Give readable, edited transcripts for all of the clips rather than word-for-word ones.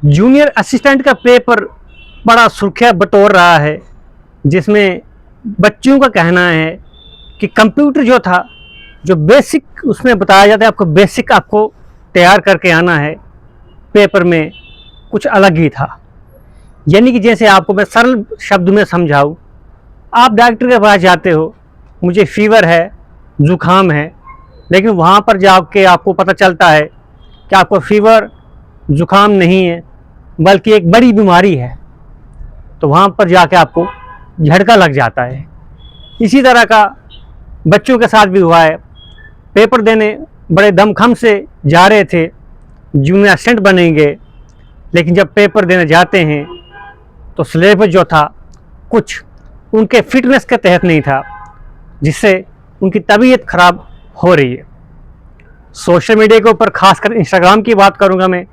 Junior assistant का paper बड़ा सुर्खियां बटोर रहा है, जिसमें बच्चों का कहना है कि कंप्यूटर जो था, जो बेसिक उसमें बताया जाता है, आपको बेसिक आपको तैयार करके आना है, पेपर में कुछ अलग ही था। यानी कि जैसे आपको मैं सरल शब्द में समझाऊं, आप डॉक्टर के पास जाते हो, मुझे फीवर है, ज़ुकाम है, लेकिन वहाँ पर जाके आपको पता चलता है कि आपको फीवर ज़ुकाम नहीं है बल्कि एक बड़ी बीमारी है, तो वहाँ पर जाके आपको झटका लग जाता है। इसी तरह का बच्चों के साथ भी हुआ है। पेपर देने बड़े दमखम से जा रहे थे, जूनियर असिस्टेंट बनेंगे, लेकिन जब पेपर देने जाते हैं तो सिलेबस जो था कुछ उनके फिटनेस के तहत नहीं था, जिससे उनकी तबीयत खराब हो रही है। सोशल मीडिया के ऊपर खासकर इंस्टाग्राम की बात करूंगा मैं,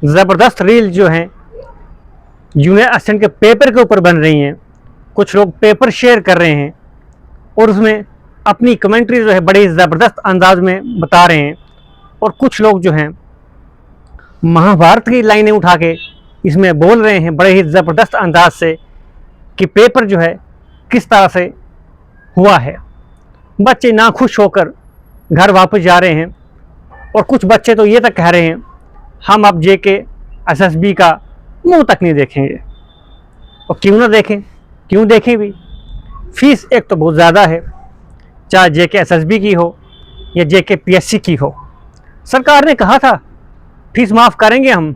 ज़बरदस्त रील जो हैं जूनियर असिस्टेंट के पेपर के ऊपर बन रही हैं। कुछ लोग पेपर शेयर कर रहे हैं और उसमें अपनी कमेंट्री जो है बड़े ज़बरदस्त अंदाज में बता रहे हैं, और कुछ लोग जो हैं महाभारत की लाइनें उठा के इसमें बोल रहे हैं बड़े ही ज़बरदस्त अंदाज से कि पेपर जो है किस तरह से हुआ है। बच्चे नाखुश होकर घर वापस जा रहे हैं, और कुछ बच्चे तो ये तक कह रहे हैं हम अब जेके एसएसबी का मुंह तक नहीं देखेंगे। और क्यों ना देखें, क्यों देखें भी, फीस एक तो बहुत ज़्यादा है, चाहे जेके एसएसबी की हो या जेके पीएससी की हो। सरकार ने कहा था फीस माफ़ करेंगे हम,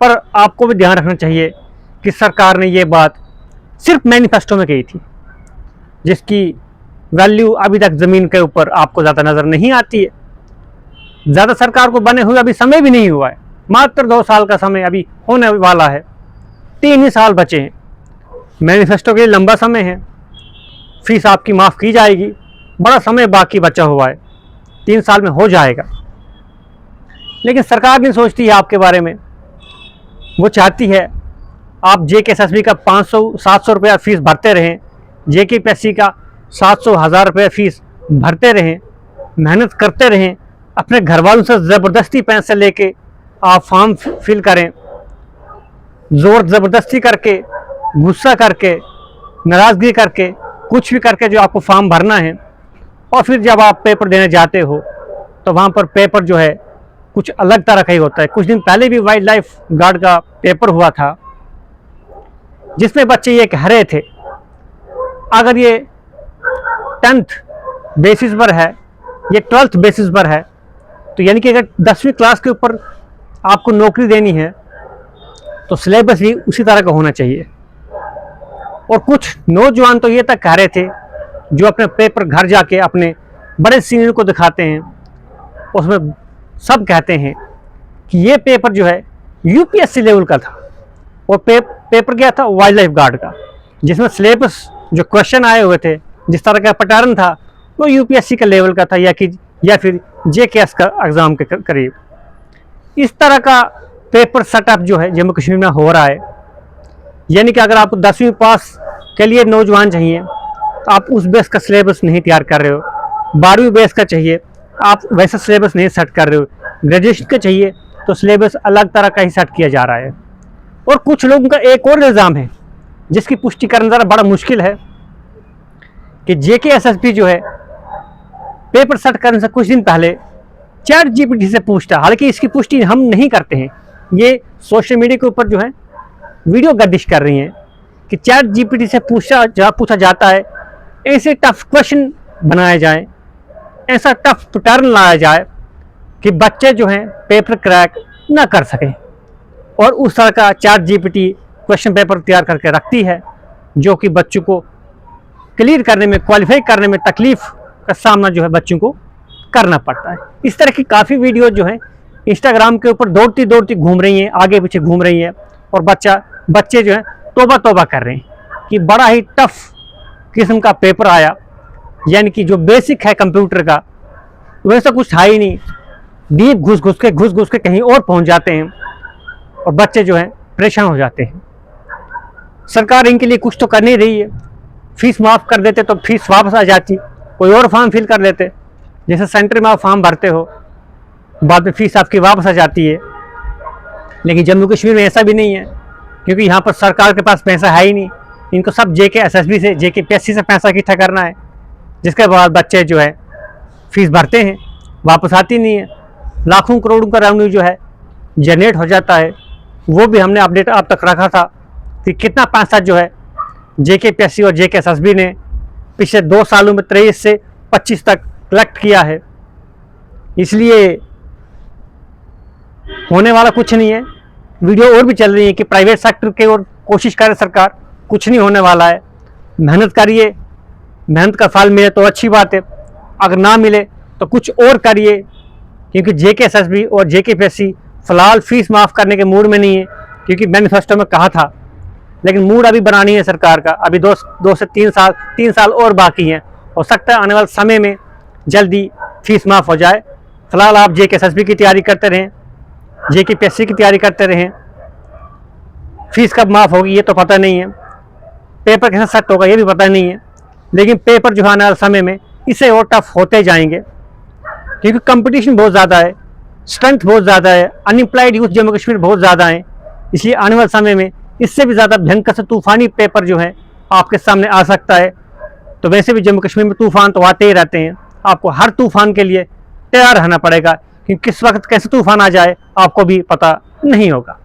पर आपको भी ध्यान रखना चाहिए कि सरकार ने ये बात सिर्फ मैनिफेस्टो में कही थी, जिसकी वैल्यू अभी तक ज़मीन के ऊपर आपको ज़्यादा नज़र नहीं आती है। ज़्यादा सरकार को बने हुए अभी समय भी नहीं हुआ है, मात्र 2 साल का समय अभी होने वाला है, 3 ही साल बचे हैं। मैनिफेस्टो के लिए लंबा समय है, फीस आपकी माफ़ की जाएगी, बड़ा समय बाकी बचा हुआ है, 3 साल में हो जाएगा। लेकिन सरकार नहीं सोचती है आपके बारे में। वो चाहती है आप जेके एसएसबी का 500-700 रुपया फीस भरते रहें, जेके पीएससी का 700-1000 रुपये फीस भरते रहें, मेहनत करते रहें, अपने घर वालों से ज़बरदस्ती पैसे लेके आप फॉर्म फिल करें, ज़ोर ज़बरदस्ती करके, गुस्सा करके, नाराज़गी करके, कुछ भी करके जो आपको फॉर्म भरना है, और फिर जब आप पेपर देने जाते हो तो वहाँ पर पेपर जो है कुछ अलग तरह का ही होता है। कुछ दिन पहले भी वाइल्ड लाइफ गार्ड का पेपर हुआ था, जिसमें बच्चे ये कह रहे थे अगर ये 10th बेसिस पर है, ये 12th बेसिस पर है, तो यानी कि अगर 10वीं क्लास के ऊपर आपको नौकरी देनी है तो सिलेबस भी उसी तरह का होना चाहिए। और कुछ नौजवान तो ये तक कह रहे थे, जो अपने पेपर घर जाके अपने बड़े सीनियर को दिखाते हैं, उसमें सब कहते हैं कि ये पेपर जो है यूपीएससी लेवल का था, और पेपर क्या था वाइल्ड लाइफ गार्ड का, जिसमें सिलेबस जो क्वेश्चन आए हुए थे, जिस तरह का पैटर्न था, वो यूपीएससी के लेवल का था, या फिर जेकेएस का एग्ज़ाम के करीब। इस तरह का पेपर सेटअप जो है जम्मू कश्मीर में हो रहा है। यानी कि अगर आपको 10वीं पास के लिए नौजवान चाहिए तो आप उस बेस का सिलेबस नहीं तैयार कर रहे हो, 12वीं बेस का चाहिए आप वैसा सिलेबस नहीं सेट कर रहे हो, ग्रेजुएशन का चाहिए तो सिलेबस अलग तरह का ही सेट किया जा रहा है। और कुछ लोगों का एक और इल्ज़ाम है, जिसकी पुष्टि करना ज़रा बड़ा मुश्किल है, कि जेके एसएसबी जो है पेपर सेट करने से कुछ दिन पहले चैट जीपीटी से पूछता। हालांकि इसकी पुष्टि हम नहीं करते हैं, ये सोशल मीडिया के ऊपर जो है वीडियो गर्दिश कर रही हैं कि चैट जीपीटी से पूछा जाता है, ऐसे टफ क्वेश्चन बनाए जाएं, ऐसा टफ पैटर्न लाया जाए कि बच्चे जो हैं पेपर क्रैक ना कर सकें। और उस तरह का चैट जीपीटी क्वेश्चन पेपर तैयार करके रखती है, जो कि बच्चों को क्लियर करने में, क्वालिफाई करने में तकलीफ़ का सामना जो है बच्चों को करना पड़ता है। इस तरह की काफ़ी वीडियो जो है इंस्टाग्राम के ऊपर दौड़ती दौड़ती घूम रही हैं, आगे पीछे घूम रही हैं, और बच्चे जो हैं तौबा तौबा कर रहे हैं कि बड़ा ही टफ किस्म का पेपर आया। यानी कि जो बेसिक है कंप्यूटर का वैसा कुछ था ही नहीं, डीप घुस घुस के कहीं और पहुंच जाते हैं, और बच्चे जो हैं परेशान हो जाते हैं। सरकार इनके लिए कुछ तो कर नहीं रही है। फीस माफ़ कर देते तो फीस वापस आ जाती, कोई और फॉर्म फिल कर लेते, जैसे सेंटर में आप फॉर्म भरते हो, बाद में फीस आपकी वापस आ जाती है। लेकिन जम्मू कश्मीर में ऐसा भी नहीं है, क्योंकि यहाँ पर सरकार के पास पैसा है ही नहीं। इनको सब JKSSB से, JKPSC से पैसा इकट्ठा करना है, जिसके बाद बच्चे जो है फीस भरते हैं, वापस आती नहीं है। लाखों करोड़ों का रेवेन्यू जो है जनरेट हो जाता है। वो भी हमने अपडेट आप तक रखा था कि कितना पैसा जो है JKPSC और JKSSB ने पिछले 2 सालों में 23 से 25 तक कलेक्ट किया है। इसलिए होने वाला कुछ नहीं है। वीडियो और भी चल रही है कि प्राइवेट सेक्टर के और कोशिश करे सरकार, कुछ नहीं होने वाला है। मेहनत करिए, मेहनत का फल मिले तो अच्छी बात है, अगर ना मिले तो कुछ और करिए, क्योंकि JKSSB और JKPSC फ़िलहाल फीस माफ़ करने के मूड में नहीं है, क्योंकि मैनिफेस्टो में कहा था। लेकिन मूड अभी बनानी है सरकार का। अभी 2 से 3 साल और बाकी हैं। हो सकता है आने वाले समय में जल्दी फीस माफ़ हो जाए। फ़िलहाल आप JKSSB की तैयारी करते रहें, JKPSC की तैयारी करते रहें। फीस कब माफ़ होगी ये तो पता नहीं है, पेपर कैसे सेट होगा ये भी पता नहीं है। लेकिन पेपर जो आने वाले समय में इससे और टफ होते जाएंगे, क्योंकि कंपटीशन बहुत ज़्यादा है, स्ट्रेंथ बहुत ज़्यादा है, अनएम्प्लॉयड यूथ जम्मू कश्मीर बहुत ज़्यादा है। इसलिए आने वाले समय में इससे भी ज़्यादा भयंकर से तूफ़ानी पेपर जो है आपके सामने आ सकता है। तो वैसे भी जम्मू कश्मीर में तूफ़ान तो आते ही रहते हैं। आपको हर तूफ़ान के लिए तैयार रहना पड़ेगा, क्योंकि किस वक्त कैसे तूफ़ान आ जाए आपको भी पता नहीं होगा।